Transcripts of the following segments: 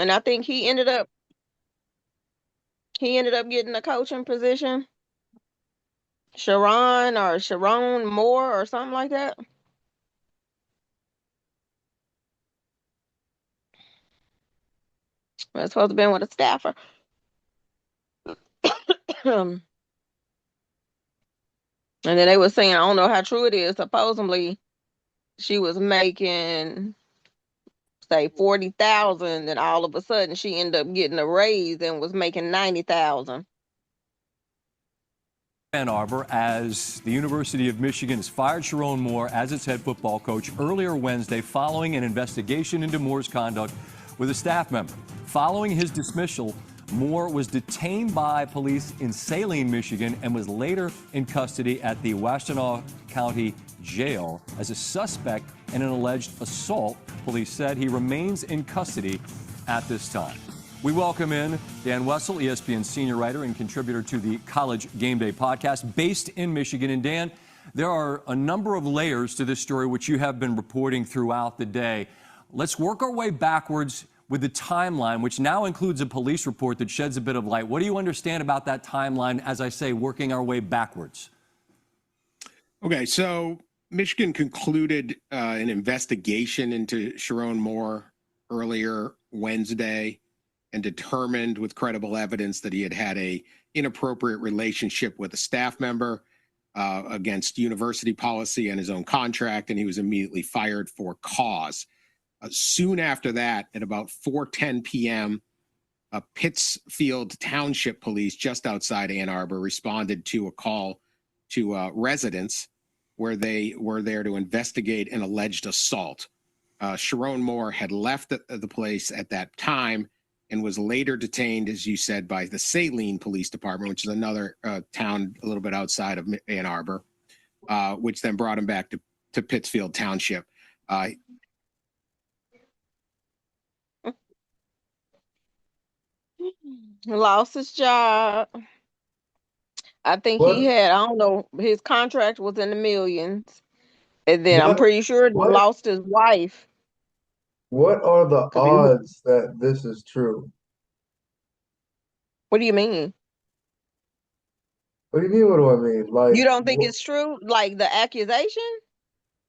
And I think he ended up getting a coaching position. Sherrone Moore or something like that. That's supposed to be with a staffer. And then they were saying, I don't know how true it is. Supposedly she was making say 40,000, and all of a sudden she ended up getting a raise and was making 90,000. Ann Arbor, as the University of Michigan has fired Sherrone Moore as its head football coach earlier Wednesday following an investigation into Moore's conduct with a staff member. Following his dismissal, Moore was detained by police in Saline, Michigan, and was later in custody at the Washtenaw County Jail as a suspect in an alleged assault. Police said he remains in custody at this time. We welcome in Dan Wessel, ESPN senior writer and contributor to the College Game Day podcast, based in Michigan. And Dan, there are a number of layers to this story which you have been reporting throughout the day. Let's work our way backwards with the timeline, which now includes a police report that sheds a bit of light. What do you understand about that timeline, as I say, working our way backwards? Okay, so Michigan concluded an investigation into Sherrone Moore earlier Wednesday and determined with credible evidence that he had a inappropriate relationship with a staff member against university policy and his own contract, and he was immediately fired for cause. Soon after that, at about 4:10 p.m., Pittsfield Township Police, just outside Ann Arbor, responded to a call to residents where they were there to investigate an alleged assault. Sherrone Moore had left the place at that time and was later detained, as you said, by the Saline Police Department, which is another town a little bit outside of Ann Arbor, which then brought him back to Pittsfield Township. Lost his job. I think he What had, I don't know, his contract was in the millions. And then I'm what pretty sure he what lost his wife. what are the 'Cause odds that this is true? what do you mean? What do you mean? What do I mean? You don't think it's true? Like the accusation?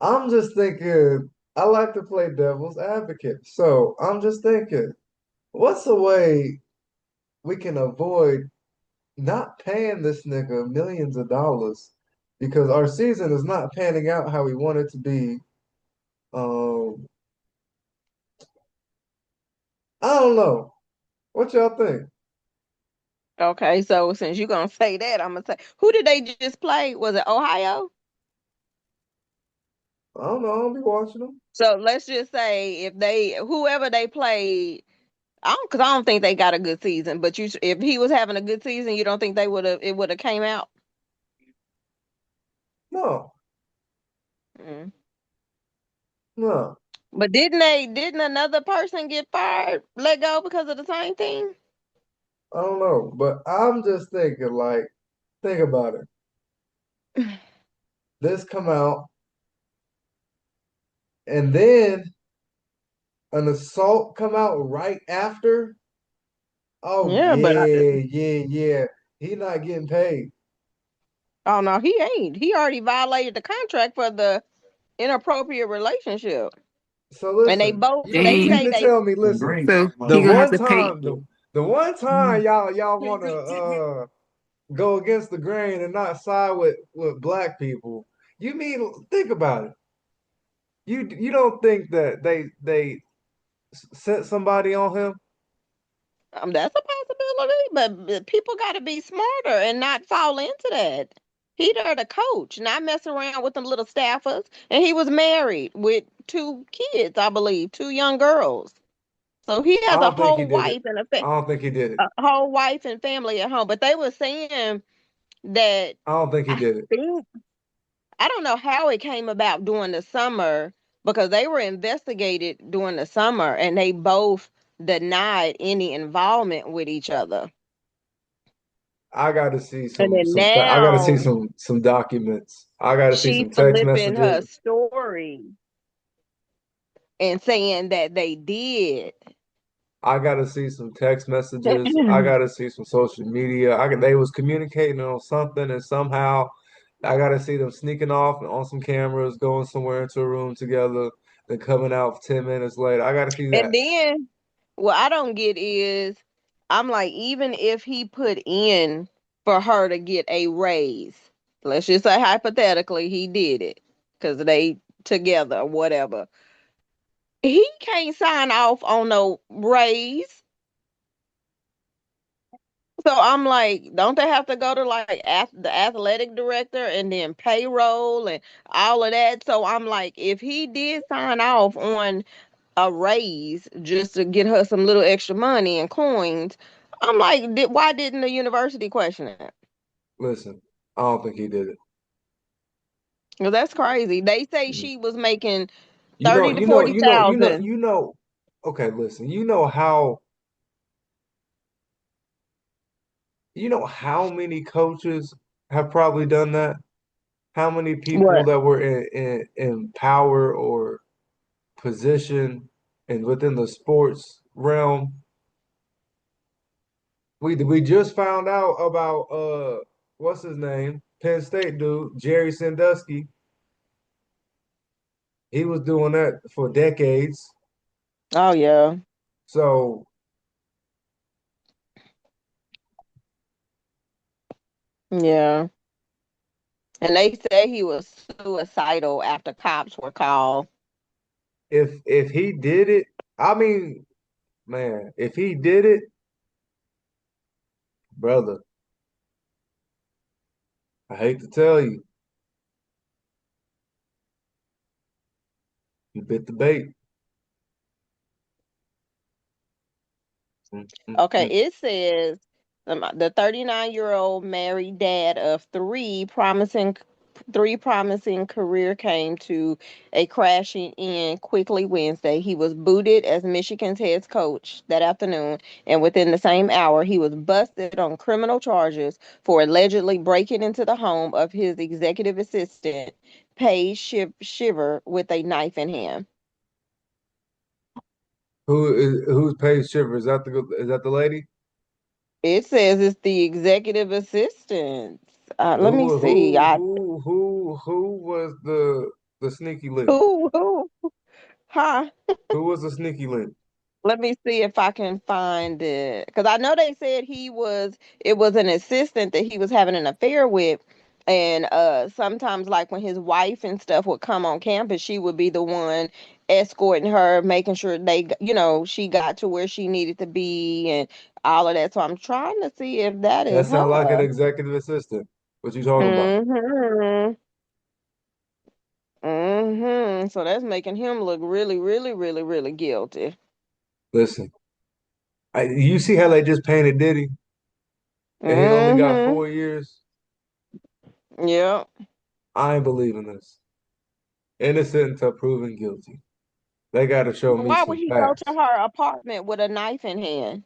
I'm just thinking, I like to play devil's advocate. So I'm just thinking, what's a way we can avoid not paying this nigga millions of dollars because our season is not panning out how we want it to be. Um, I don't know. What y'all think? Okay, so since you're gonna say that, I'm gonna say, who did they just play? Was it Ohio? I don't know. I'll be watching them. So let's just say whoever they played, because I don't think they got a good season. But if he was having a good season, you don't think it would have came out? No, Mm. no. But didn't another person get fired, let go because of the same thing? I don't know. But I'm just thinking, like, think about it. This come out, and then an assault come out right after. Oh Yeah, but yeah. He not getting paid. oh no, he ain't. He already violated the contract for the inappropriate relationship. So And they listen, both you they mean say to they tell me, listen, So the he gonna have one to pay. time, the one time y'all want to go against the grain and not side with black people. You mean think about it. You don't think that they sent somebody on him? that's a possibility, but people got to be smarter and not fall into that. He there the coach, not mess around with them little staffers. And he was married with two kids, I believe, two young girls. So he I has don't think he did it. I don't think he did it. a whole wife and family at home. But they were saying that I don't think he I did it. think I don't know how it came about during the summer because they were investigated during the summer and they both denied any involvement with each other. I got to see And then I got to see now some documents. I got to see she some text flipping messages. her story and saying that they did. I gotta see some text messages. I gotta see some social media. They was communicating on something, and somehow I gotta see them sneaking off on some cameras, going somewhere into a room together, then coming out 10 minutes later. I gotta see And that. then what I don't get is I'm like, even if he put in for her to get a raise, let's just say hypothetically he did it because they together or whatever, he can't sign off on no raise. So I'm like, don't they have to go to like the athletic director and then payroll and all of that? So I'm like, if he did sign off on a raise just to get her some little extra money and coins, I'm like, why didn't the university question it? Listen, I don't think he did it. Well, that's crazy. They say Mm. she was making You know, 30 to you know, you know, you know, 40,000. you know. Okay, listen. You know how many coaches have probably done that? How many people What? that were in power or position and within the sports realm? We just found out about what's his name? Penn State dude, Jerry Sandusky. He was doing that for decades. Oh yeah, So yeah. And they say he was suicidal after cops were called. if he did it, I mean, man, if he did it, brother, I hate to tell you, you bit the bait. Mm, mm, Okay, mm. it says the 39-year-old married dad of three promising career came to a crashing end quickly Wednesday. He was booted as Michigan's head coach that afternoon, and within the same hour, he was busted on criminal charges for allegedly breaking into the home of his executive assistant, Paige Shiver, with a knife in hand. Who's Paige Shiver? Is that the lady? It says it's the executive assistant. Let me Who see. who who who was the sneaky link? Who, huh? Who was the sneaky link? Let me see if I can find it. Because I know they said it was an assistant that he was having an affair with. And sometimes, like when his wife and stuff would come on campus, she would be the one escorting her, making sure she got to where she needed to be and all of that. So I'm trying to see if that That is sounds like an her. executive assistant. What you talking about? Mm-hmm. So that's making him look really, really, really, really guilty. Listen, you see how they just painted Diddy, and he only got Mm-hmm. 4 years. Yep. I ain't believing this. Innocent until proven guilty. They got to show But me why would some he go to facts. her apartment with a knife in hand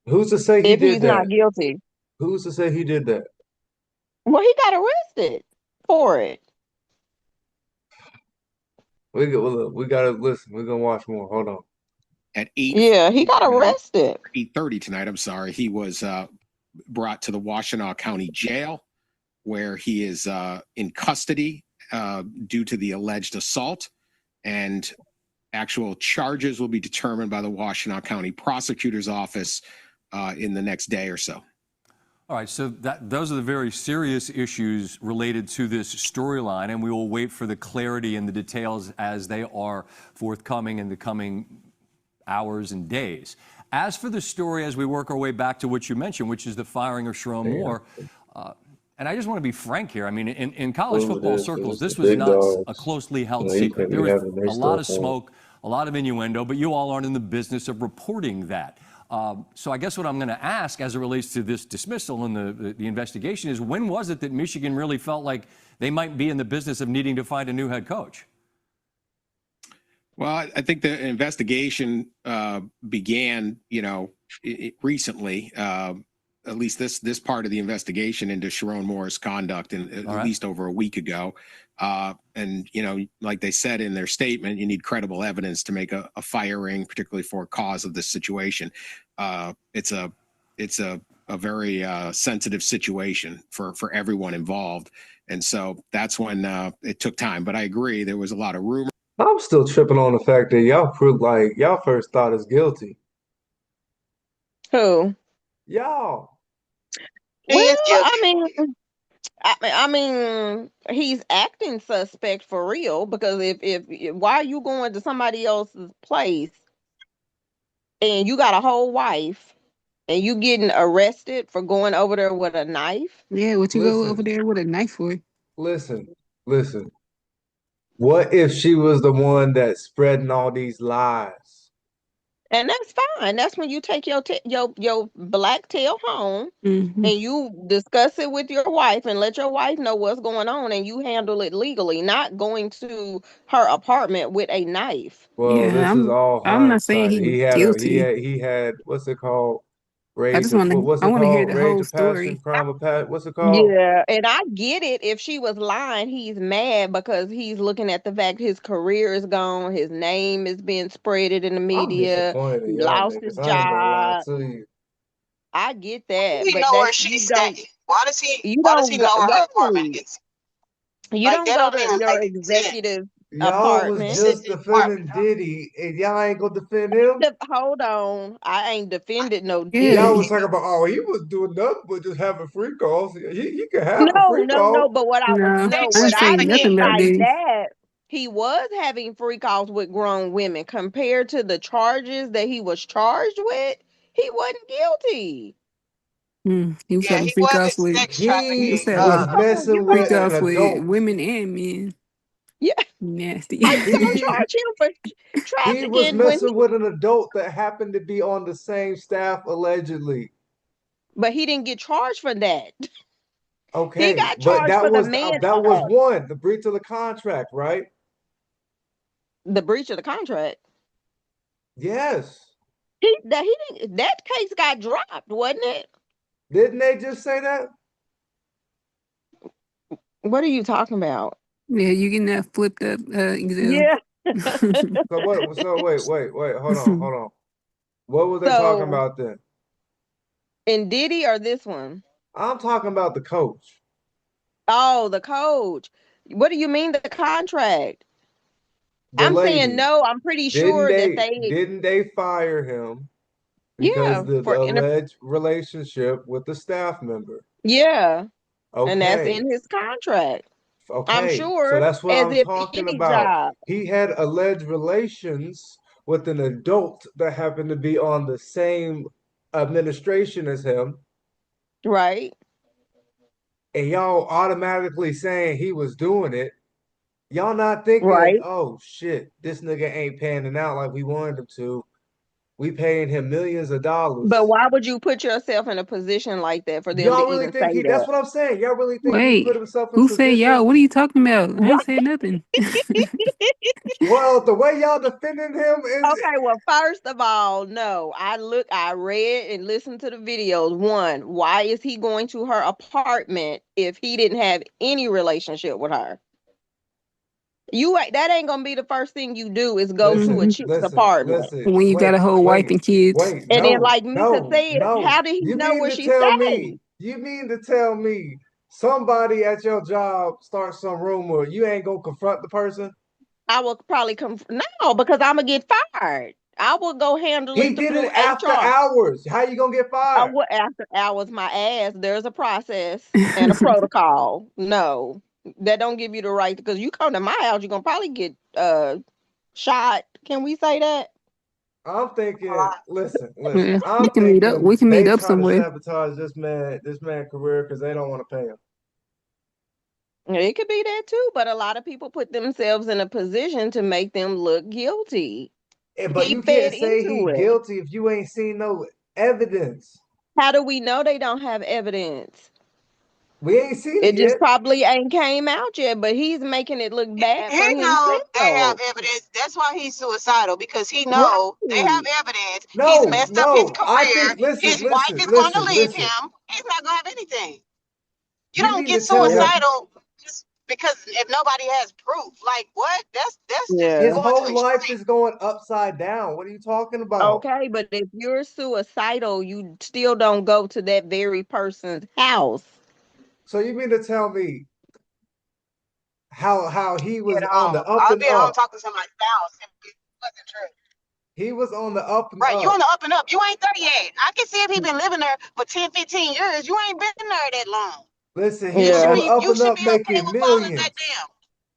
Who's to say he if did he's that? not guilty? Who's to say he did that? Well, he got arrested for it. We gotta listen. We're gonna watch more. Hold on. At 8 Yeah, he got arrested. 8:30 tonight, I'm sorry, he was brought to the Washtenaw County Jail, where he is in custody due to the alleged assault, and actual charges will be determined by the Washtenaw County Prosecutor's Office in the next day or so. All right, so those are the very serious issues related to this storyline, and we will wait for the clarity and the details as they are forthcoming in the coming hours and days. As for the story, as we work our way back to what you mentioned, which is the firing of Sherrone Yeah. Moore, and I just want to be frank here. I mean, in college Boom, it football is. circles, It's the this was big not a dogs. closely held You secret. can't There be was having their a lot stuff of on. smoke, a lot of innuendo, but you all aren't in the business of reporting that. So I guess what I'm going to ask as it relates to this dismissal and the investigation is, when was it that Michigan really felt like they might be in the business of needing to find a new head coach? Well, I think the investigation began, recently. at least this part of the investigation into Sherrone Moore's conduct at least over a week ago. And like they said in their statement, you need credible evidence to make a firing, particularly for a cause of this situation. It's a very sensitive situation for everyone involved, and so that's when it took time. But I agree, there was a lot of rumor. I'm still tripping on the fact that y'all first thought is guilty. Who? Y'all. He Well, is guilty. I mean, he's acting suspect for real because if why are you going to somebody else's place and you got a whole wife and you getting arrested for going over there with a knife? Yeah, what you go over Listen, there with a knife for? listen, listen. What if she was the one that's spreading all these lies? And that's fine. That's when you take your black tail home Hmm. and you discuss it with your wife and let your wife know what's going on and you handle it legally, not going to her apartment with a knife. Well, Yeah, this is all I'm not saying hindsight. he He had a guilty. he had what's it called? Rage I of want to what's I it want to hear called? the Rage whole of passion, story. crime of passion. What's it called? Yeah, and I get it. If she was lying, he's mad because he's looking at the fact his career is gone, his name is being spreaded in the I'm media, disappointed in he y'all lost his niggas. I ain't gonna lie job. to you. I get How that, does he but know where that's she stay? Why does he go, know where her apartment wait. is? You Like don't that go don't to even your make sense. executive Y'all was apartment. It's in just his apartment. defending Diddy, and y'all ain't gonna defend him. Hold on, I ain't defended no Yeah, Y'all was Diddy. talking about, oh, he was doing nothing but just having free calls. He can have a No, free no, no. call. But no, They I what didn't I say trying to nothing get mean about by Diddy. that, he was having free calls with grown women compared to the charges that he was charged with. He wasn't guilty. He was yeah, having he freak offs wasn't with sex he was He trafficking. was having No, you messing freak with gonna an offs with adult. women and men. yeah, Nasty. how you gonna charge him for He was trafficking when messing with an adult that happened to be on the same staff allegedly. but he didn't get charged for that. He Okay, got but charged for the man that was act, one, the breach of the contract, right? the breach of the contract. Yes. He didn't that case got dropped, wasn't it? Didn't they just say that? What are you talking about? Yeah, you getting that flipped up, Excel. Yeah. So what? So wait. Hold on. What were they talking So about then? in Diddy or this one? I'm talking about the coach, Oh, the coach. What do you mean the contract? the I'm saying lady. no. I'm pretty Didn't sure that they they, didn't they fire him because yeah, the alleged relationship with the staff member? yeah, and that's Okay. in his contract. I'm Okay. So sure, that's what as I'm if talking any about. job, He had alleged relations with an adult that happened to be on the same administration as him, right? and y'all automatically saying he was doing it. Y'all not thinking, Right. oh shit, this nigga ain't panning out like we wanted him to. We paying him millions of But dollars. why would you put yourself in a position like that for them to Y'all really even think say he, that's that? what I'm saying. Y'all really think he put Wait, himself in who said position? y'all? What are you talking about? I ain't Right. said nothing. Well, the way y'all defending him is Okay, well, first of all, no. I read and listened to the videos. One, why is he going to her apartment if he didn't have any relationship with her? That ain't gonna be the first thing you do is go to a Hmm. chick's apartment. When you got a whole wife and kids. And then, No, like Mika said, how did he You know mean what to she tell say? me, you mean to tell me somebody at your job starts some rumor, you ain't gonna confront the person? I will probably come no, because I'm gonna get fired. I will go handle He it did through it after HR. hours. How you gonna get I fired? would after hours my ass. There's a process and a protocol. No, that don't give you the right because you come to my house, you're gonna probably get shot. Can we say that? I'm thinking, listen. Yeah, we I'm can meet up. thinking We can meet they up trying to somewhere. sabotage this man career because they don't want to pay him. It could be that too, but a lot of people put themselves in a position to make them look guilty. But He you fed can't say into he it. guilty if you ain't seen no evidence. How do we know they don't have evidence? We ain't seen it It just yet. probably ain't came out yet, but he's making it look bad for He know they have himself. evidence. That's why he's suicidal, because he know they have Right. evidence. He's No, messed up his no. I career. think, listen, His wife listen, is going to listen, leave listen. him. He's not going to have anything. You You don't mean get to tell Yeah. me suicidal just because if nobody has proof. Like what? That's just his Yeah. going to whole life extreme. is going upside down? What are you talking about? Okay, but if you're suicidal, you still don't go to that very person's house. So you mean to tell me how he Be was at on the home. up I'll and be at home up? talking to my spouse if it wasn't true. He was on the up and Right, you on up. the up and up. You ain't 38. I can see if he been living there for 10, 15 years. You ain't been there that long. Listen, he You was should on Yeah. the be up you and should up be okay making with falling back millions. down.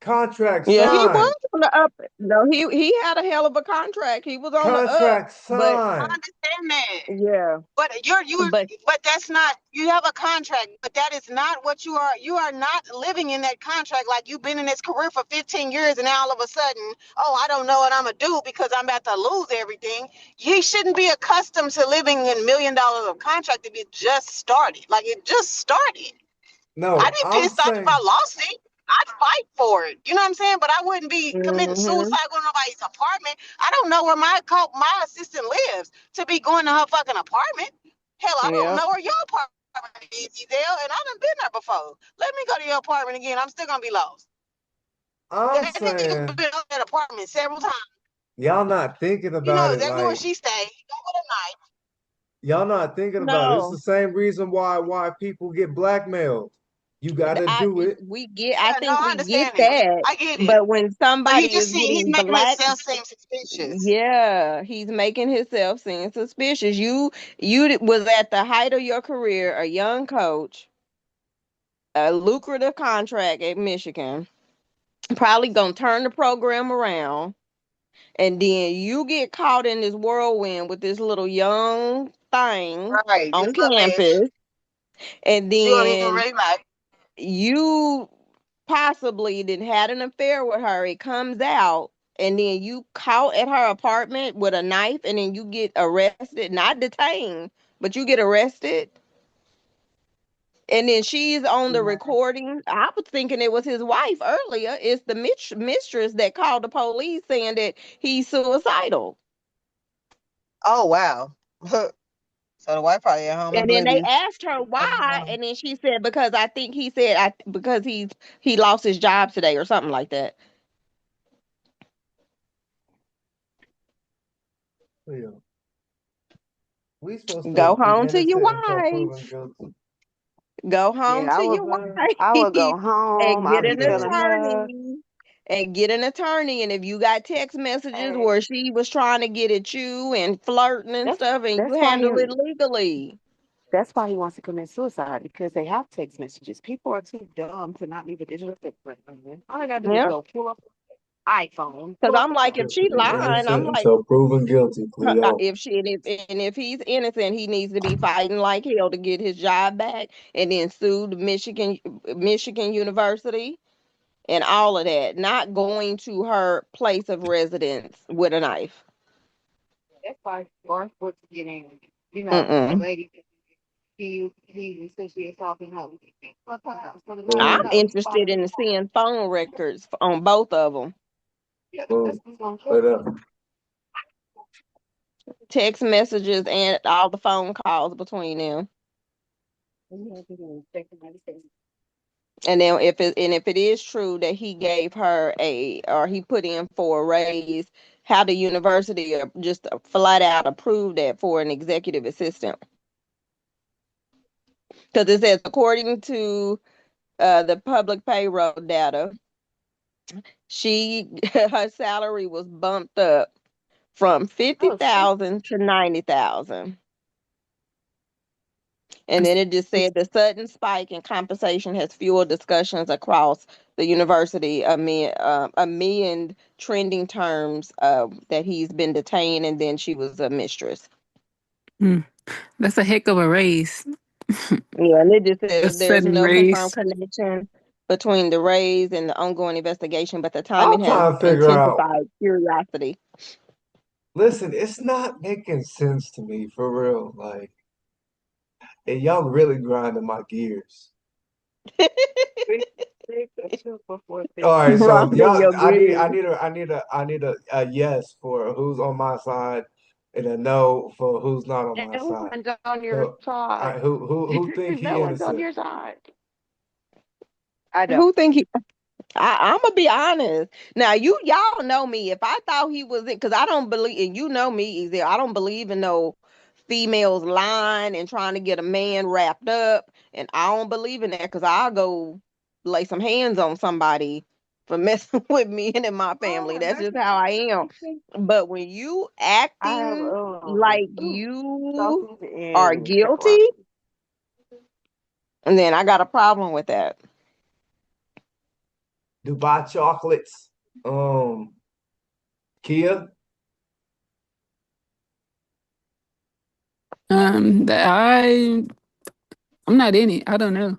Contract Yeah, he signed. was on the up. No, he had a hell of a contract. He was on the up, Contract but I signed. understand that. yeah, But but but that's not, you have a contract, but that is not what you are. You are not living in that contract. Like you've been in this career for 15 years and now all of a sudden, oh, I don't know what I'm gonna do because I'm about to lose everything. You shouldn't be accustomed to living in $1 million of contract if it just started. Like it just started. I'd No, be I'm pissed off if saying, I lost it. I'd fight for it. You know what I'm saying? But I wouldn't be committing hmm suicide going to nobody's apartment. I don't know where my assistant lives to be going to her fucking apartment. Hell, I don't yeah. know where your apartment is, Ezell, and I done been there before. Let me go to your apartment again. I'm still gonna be lost. I'm That nigga saying, been on that apartment several times. y'all not thinking You about know it exactly where like she stay. He go with a knife. y'all not thinking about it. It's the No, same reason why people get blackmailed. You gotta I do it. we get. I Yeah, no, think I we get understand it. that, I get it. but when But he somebody just is he's getting making black, himself seem suspicious. yeah, he's making himself seem suspicious. Was at the height of your career, a young coach, a lucrative contract at Michigan, probably gonna turn the program around, and then you get caught in this whirlwind with this little young thing Right. on This little bitch. campus, and She don't even then really like. you possibly did had an affair with her. It comes out, and then you caught at her apartment with a knife, and then you get arrested, not detained, but you get arrested. And then she's on the recording. I was thinking it was his wife earlier. It's the mistress that called the police saying that he's suicidal. Oh wow. So the wife probably at home And then they oblivious. asked her why, and then she said because I think he said because he lost his job today or something like that. Yeah. We supposed to Go be home to your innocent until proven wife. guilty. Go home Yeah, to your I would wife go home. and get I'll be an Yeah. telling her. attorney. And get an attorney. And if you got text messages Hey, where she was trying to get at you and flirting and That's stuff, and you that's why handle he it legally. that's why he wants to commit suicide because they have text messages. People are too dumb to not leave a digital footprint. All I gotta do is Yeah. go pull up iPhone, Because pull up I'm the like, if phone. she Be lying, I'm innocent like, until proven guilty, Cleo. if she and if he's innocent, he needs to be fighting like hell to get his job back, and then sue the Michigan University and all of that. Not going to her place of residence with a knife. That's why Garth was getting, the Mm-mm. lady he essentially assaulting her. So the lawyer I'm Boom, got interested in seeing phone records on both of them, yeah, that's boom. what's gonna Straight kill up. text messages, and all the phone calls between them. him. And then if it is true that he gave her or he put in for a raise, how the university just flat out approved that for an executive assistant? Because it says according to the public payroll data, she her salary was bumped up from fifty Oh shit. thousand to 90,000. And That's, then it just said the sudden spike in compensation has fueled discussions across the university amid trending terms that he's been detained and then she was a mistress. mm, that's a heck of a race. Yeah, and it just A says there's sudden no confirmed race. connection between the raise and the ongoing investigation, but the timing I'm has trying to figure out. intensified curiosity. Listen, it's not making sense to me for real. Like, and y'all really grinding my gears. All right, so Wrong in y'all, your grave. I need a yes for who's on my side, and a no for who's not on my No side. one's on your So, all side. right, who think he No one's on innocent? your side. I don't. Who think he? I'm gonna be honest. Now, y'all know me. If I thought he was in, because I don't believe, and you know me, Easy. I don't believe in no females lying and trying to get a man wrapped up, and I don't believe in that because I'll go lay some hands on somebody for messing with me and in my family. That's just how I am. But when you I have acting like you sausage are and guilty, pepperoni. and then I got a problem with that. Dubai chocolates. Kia. That I'm not in it. I don't know.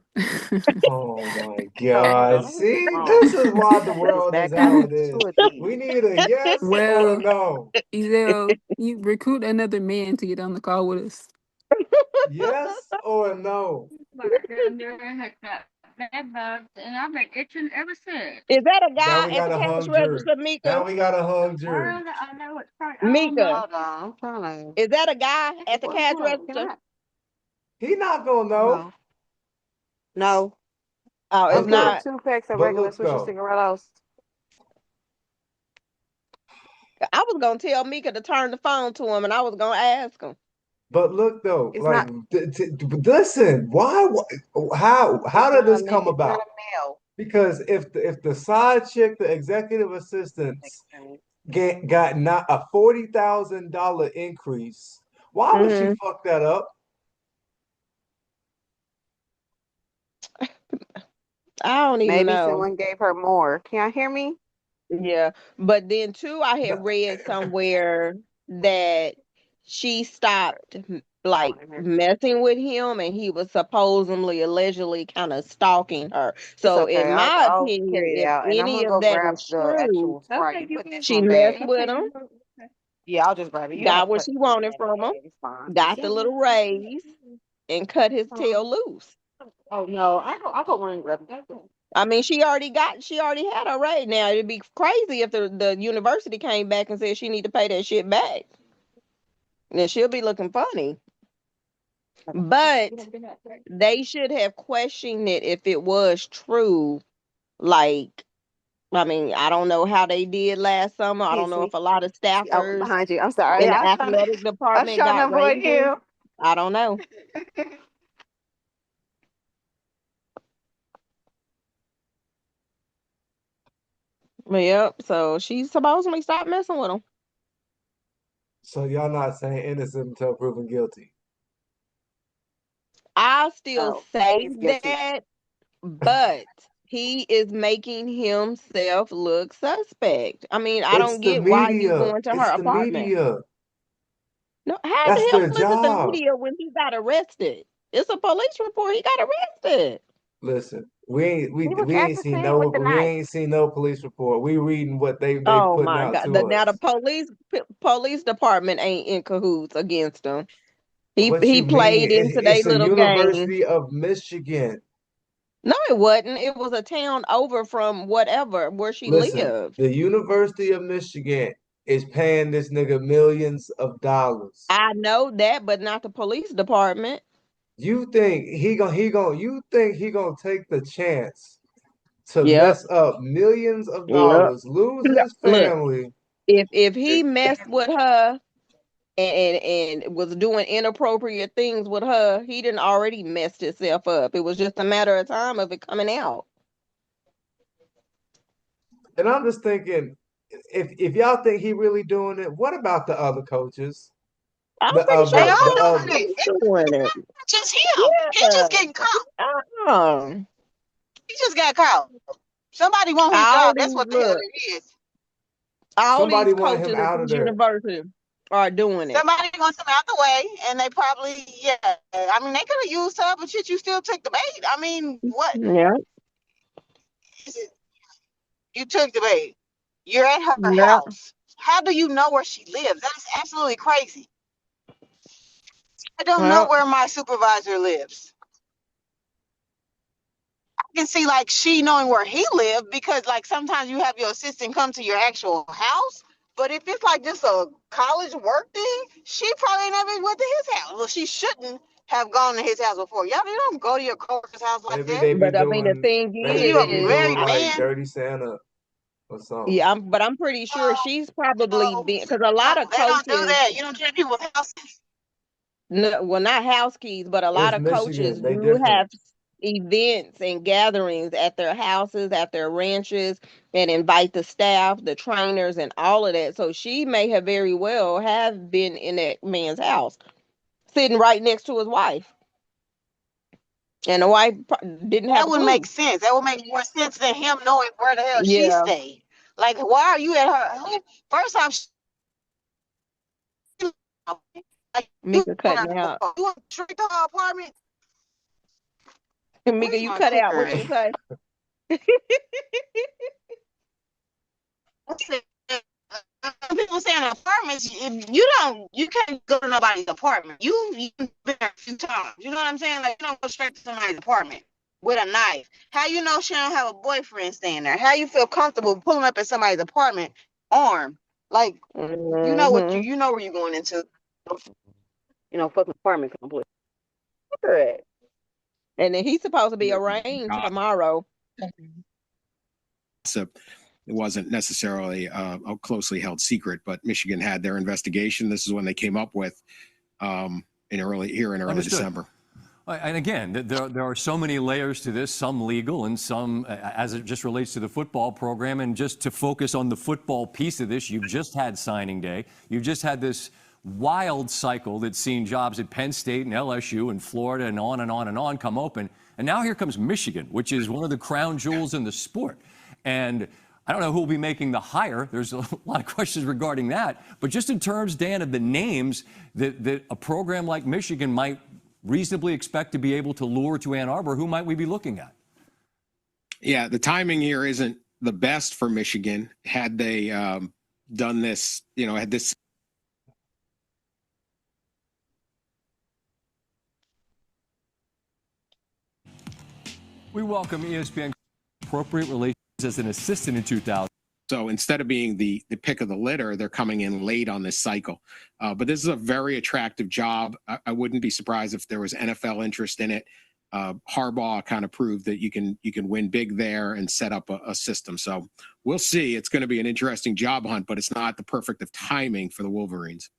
Oh my Oh God. no, that's See, wrong. this is why the That is world is back how up it is. to a D. We need a yes or a Well, no. Ezel, you recruit another man to get on the call with us. Yes or a no. But down there I had got bed bugs, and I've been itching ever since. Is that a Now guy we at got the a cash hung jury. register, Mika? Now we got a hung jury. Well, I know it's probably, I don't Mika, know. Hold on, I'm trying is that a guy to. at the cash Can register? I? He not gonna know. No, no. Oh, I'm it's But getting look, not. 2 packs of but regular look Swisher though. cigarettos. I was gonna tell Mika to turn the phone to him, and I was gonna ask him. But look though. It's Like, not. listen. How did this come It's not about? a male. Because if the side chick, the executive assistants, got not a $40,000 increase, why would she Hmm. fuck that up? I don't even Maybe know. someone gave her more. Can y'all hear me? Yeah, but then too, I had read The- somewhere that she stopped like messing with him, and he was supposedly, allegedly, kind of stalking her. It's So, okay. in my I'll opinion, carry it if out, and I'm any gonna of go that grab was the true, actual Sprite. You put this in she my messed bag. with him, Yeah, I'll just grab it. You don't have got to what put she it in wanted that from him, bag. It's fine. got the little raise, and cut his tail loose. Oh no, I'll go run and grab it. I mean, she already had her raise. Now it'd be crazy if the university came back and said she need to pay that shit back. Then she'll be looking funny. But they should have questioned it if it was true. Like, I mean, I don't know how they did last summer. I don't Excuse know if me. a lot of I'm staffers behind you. I'm sorry. in And the athletic I was department trying to got avoid raises. you. I don't know. But yep. So she supposedly stopped messing with him. So y'all not saying innocent until proven guilty. I still Oh, say he's guilty. that, but he is making himself look suspect. I mean, I It's don't the get why he's media. going to her It's the apartment. media. No, how That's the their hell is it the job. media when he got arrested? It's a police report. He got arrested. Listen, we ain't we He was we at ain't the seen scene with no the we knife. ain't seen no police report. We reading what they Oh putting my out God! to Now the us. police department ain't in cahoots against him. What He you mean? played into their It's a little game. University of Michigan. No, it wasn't. It was a town over from whatever where she Listen, lived. the University of Michigan is paying this nigga millions of dollars. I know that, but not the police department. You think you think he gonna take the chance to Yep. mess up millions of Yep. dollars, lose No, his look, family? if he messed with her and was doing inappropriate things with her, he didn't already messed himself up. It was just a matter of time of it coming out. And I'm just thinking, if y'all think he really doing it, what about the other coaches? I'm The pretty They sure other the all the coach other. doing it. is doing it. It's not just him. He just Yeah. getting caught. Uh-uh. He just got caught. Somebody want his All job. That's these what the hell look, it is. all Somebody these wanted him coaches at out of this there. university are doing it. Somebody wants him out the way, and they probably, yeah. I mean, they could have used her, but shit, you still took the bait. I mean, what? Yeah. You took the bait. You're at her Yeah. house. How do you know where she lives? That is absolutely crazy. I don't know Well, where my supervisor lives. can see like she knowing where he lived because like sometimes you have your assistant come to your actual house. But if it's like just a college work thing, she probably never went to his house. Well, she shouldn't have gone to his house before. Y'all, you don't go to your coworker's house like Maybe that. they be But I mean, the doing thing maybe You they a be is, doing married like man. Dirty Santa or something. yeah, but I'm pretty sure she's probably No, been, because a lot of they don't do coaches, that. You don't treat people's houses. no, well, not house keys, but a lot It's of coaches Michigan. They do different. have events and gatherings at their houses, at their ranches, and invite the staff, the trainers, and all of that. So she may have very well have been in that man's house, sitting right next to his wife, and the wife didn't have That a would make clue. sense. That would make more sense than him knowing where the hell she Yeah, stayed. Like, why are you at her? First off, like you Mika cutting out. you want to trick to her apartment? Mika, Where's you my cut out. clicker What at? you say? People saying apartments, you can't go to nobody's apartment. You've been there a few times. You know what I'm saying? Like you don't go straight to somebody's apartment with a knife. How you know she don't have a boyfriend staying there? How you feel comfortable pulling up at somebody's apartment armed? Like you know what Hmm. you know where you're going into. Fucking apartment complex. Correct. And then he's supposed to be arraigned Gossip. tomorrow. It wasn't necessarily a closely held secret, but Michigan had their investigation. This is when they came up with in early Understood. December. And again, there are so many layers to this, some legal and some as it just relates to the football program. And just to focus on the football piece of this, you've just had signing day. You've just had this wild cycle that's seen jobs at Penn State and LSU and Florida and on and on and on come open. And now here comes Michigan, which is one of the crown jewels in the sport. And I don't know who will be making the hire. There's a lot of questions regarding that. But just in terms, Dan, of the names that a program like Michigan might reasonably expect to be able to lure to Ann Arbor, who might we be looking at? Yeah, the timing here isn't the best for Michigan. Had they done this, had this. We welcome ESPN appropriate relations as an assistant in 2000. So instead of being the pick of the litter, they're coming in late on this cycle. But this is a very attractive job. I wouldn't be surprised if there was NFL interest in it. Harbaugh kind of proved that you can win big there and set up a system. So we'll see. It's going to be an interesting job hunt, but it's not the perfect of timing for the Wolverines.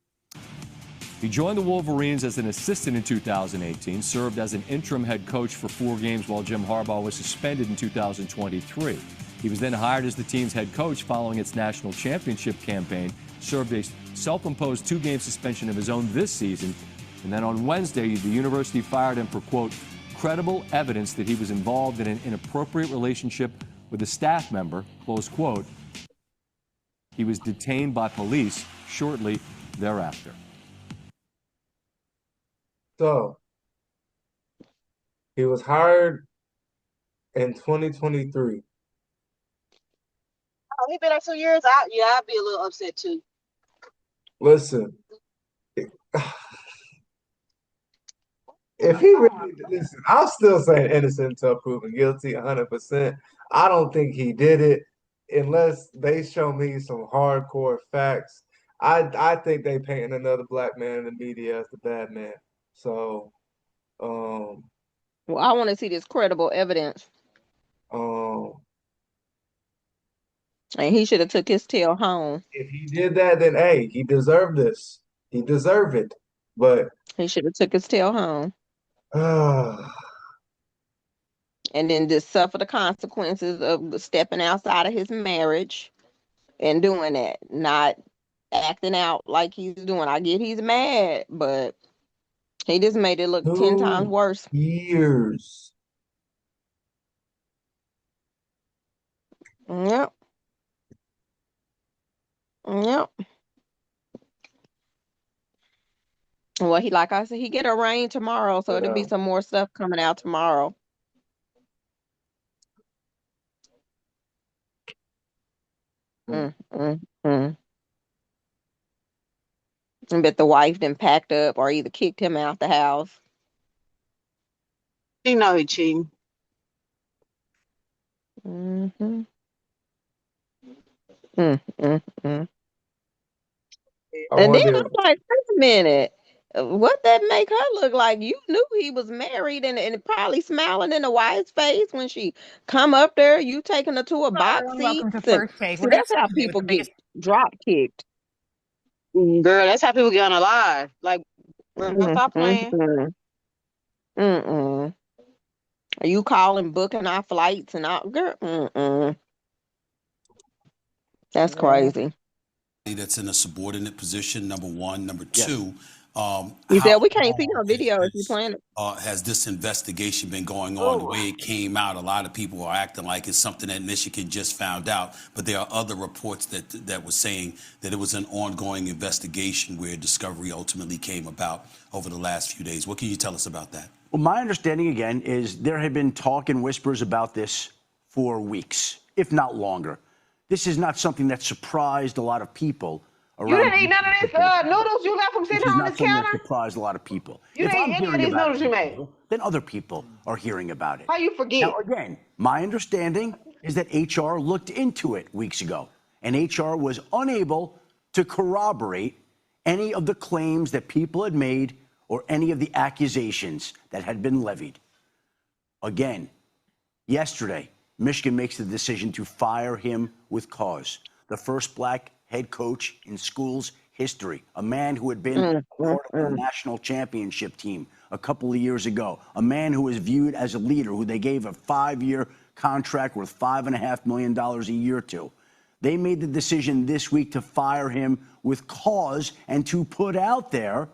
He joined the Wolverines as an assistant in 2018, served as an interim head coach for 4 games while Jim Harbaugh was suspended in 2023. He was then hired as the team's head coach following its national championship campaign, served a self-imposed 2-game suspension of his own this season, and then on Wednesday, the university fired him for, quote, credible evidence that he was involved in an inappropriate relationship with a staff member, close quote. He was detained by police shortly thereafter. So he was hired in 2023. Oh, he been there 2 years. I'd be a little upset too. Listen, if he really listen, I'm still saying innocent until proven guilty 100%. I don't think he did it unless they show me some hardcore facts. I think they painting another black man in the media as the bad man. So um Well, I want to see this credible evidence, um and he should have took his tail home. if he did that, then hey, he deserved this. He deserved it. But He should have took his tail home, uh, and then just suffer the consequences of stepping outside of his marriage and doing that, not acting out like he's doing. I get he's mad, but he just made it look 10 times 2 worse. years. Yep. Yep. Well, he like I said, he get a rain tomorrow, so But it'll be some more stuff coming out tomorrow. mm, Mm. I bet the wife then packed up or either kicked him out the house. You know he cheating. Mm-hmm. Mm-hmm. I And then wonder I'm if like, wait a minute. What that make her look like? You knew he was married and probably smiling in the wife's face when she come up there, you taking her to a Hello, box everyone. seat. Welcome to And First Take. see, We're going to that's start how today with people the get biggest. drop kicked. Girl, that's how people get unalive. Like, girl, stop playing. Mm-mm. Mm-mm. Are you calling, booking our flights and all? Girl, mm-mm. That's Yeah. crazy. That's in a subordinate position, number one. Number Yes. two, He how said we can't see long no video if you playing it. has this investigation been going on? The Oh, way it came out, a lot of people are acting like it's something that Michigan just found out, but there are other reports that were saying that it was an ongoing investigation where discovery ultimately came about over the last few days. What can you tell us about that? Well, my understanding, again, is there had been talk and whispers about this for weeks, if not longer. This is not something that surprised a lot of people you around didn't the eat none of Michigan this football program. noodles you left from This sitting is on not this something that counter? surprised a lot of people. You If didn't eat I'm any of hearing these about it, noodles you made. then other people are hearing about it. How you Now, forget? again, my understanding is that HR looked into it weeks ago, and HR was unable to corroborate any of the claims that people had made or any of the accusations that had been levied. Again, yesterday, Michigan makes the decision to fire him with cause. The first black head coach in school's history, a man who had been Mm, a mm, part of the mm. national championship team a couple of years ago, a man who was viewed as a leader, who they gave a 5-year contract worth $5.5 million a year to. They made the decision this week to fire him with cause and to put out there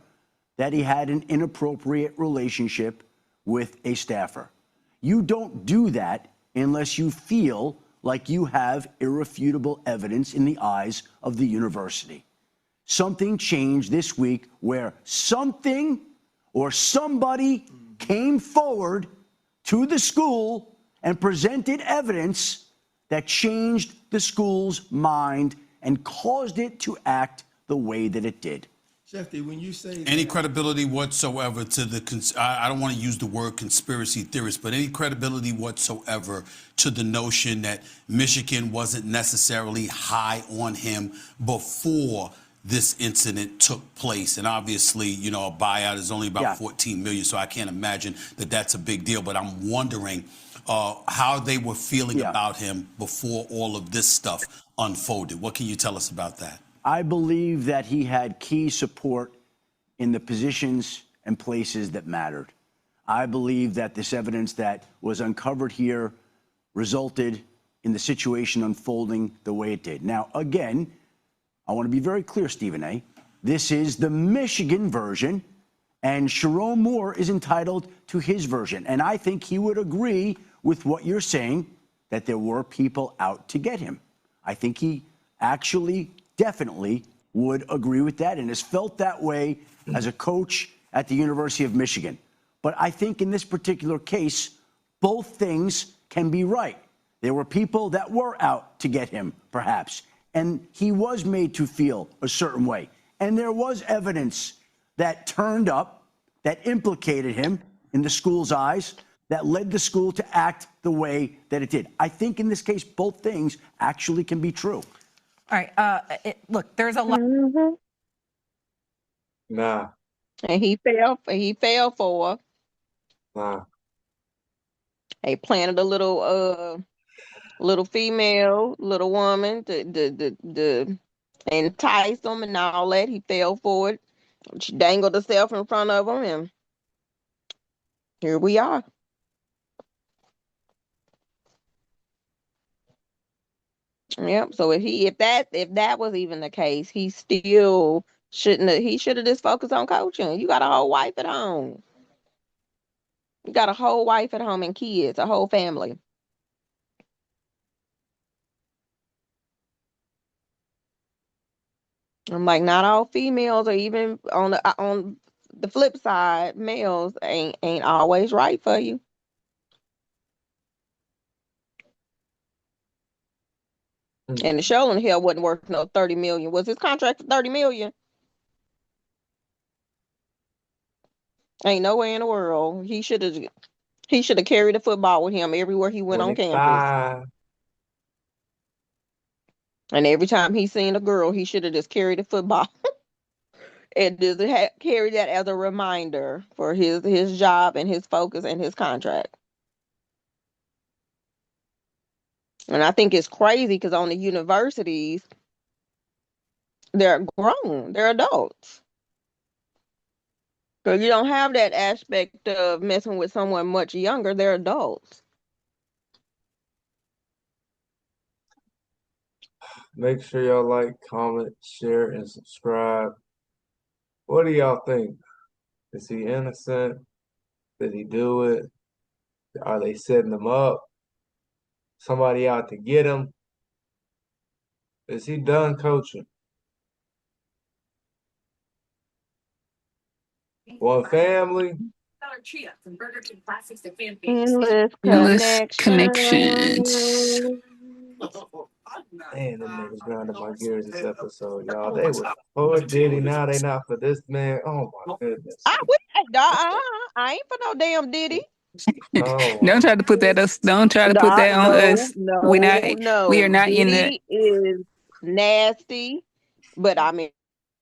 that he had an inappropriate relationship with a staffer. You don't do that unless you feel like you have irrefutable evidence in the eyes of the university. Something changed this week where something or somebody came forward to the school and presented evidence that changed the school's mind and caused it to act the way that it did. Shefty, when you say Any that, credibility whatsoever to the, I don't want to use the word conspiracy theorist, but any credibility whatsoever to the notion that Michigan wasn't necessarily high on him before this incident took place. And obviously, you know, a buyout is only about 14 million, so I can't imagine that that's a big deal. But I'm wondering how they were feeling about him before all of this stuff unfolded. What can you tell us about that? I believe that he had key support in the positions and places that mattered. I believe that this evidence that was uncovered here resulted in the situation unfolding the way it did. Now, again, I want to be very clear, Stephen A. This is the Michigan version, and Sherrone Moore is entitled to his version. And I think he would agree with what you're saying, that there were people out to get him. I think he actually definitely would agree with that and has felt that way as a coach at the University of Michigan. But I think in this particular case, both things can be right. There were people that were out to get him, perhaps, and he was made to feel a certain way. And there was evidence that turned up that implicated him in the school's eyes, that led the school to act the way that it did. I think in this case, both things actually can be true. All right. Look, there's a lot. Mm-hmm. nah, And he fell. He fell for her. nah. They planted a little female, little woman to entice him and all that. He fell for it. She dangled herself in front of him, and here we are. Yep. So if that was even the case, he still shouldn't have. He should have just focused on coaching. You got a whole wife at home. You got a whole wife at home and kids, a whole family. I'm like, not all females, or even on the flip side, males ain't always right for you. Mm. And the show in hell wasn't worth no 30 million. Was his contract for 30 million? Ain't nowhere in the world. He should have carried the football with him everywhere he went on campus. 25. And every time he seen a girl, he should have just carried a football and just carry that as a reminder for his job and his focus and his contract. And I think it's crazy because on the universities, they're grown, they're adults. So you don't have that aspect of messing with someone much younger. They're adults. Make sure y'all like, comment, share, and subscribe. What do y'all think? Is he innocent? Did he do it? Are they setting him up? Somebody out to get him? Is he done coaching? One family? Endless Endless connection. connections. Man, them niggas grounded my gears this episode, y'all. They was for Diddy, now they not for this man. Oh my goodness. I ain't for no damn Diddy. Oh, Don't try to put that us. Don't try to put Nah, that on no, us. We no, not. We no. are not in the. Diddy is nasty, but I mean,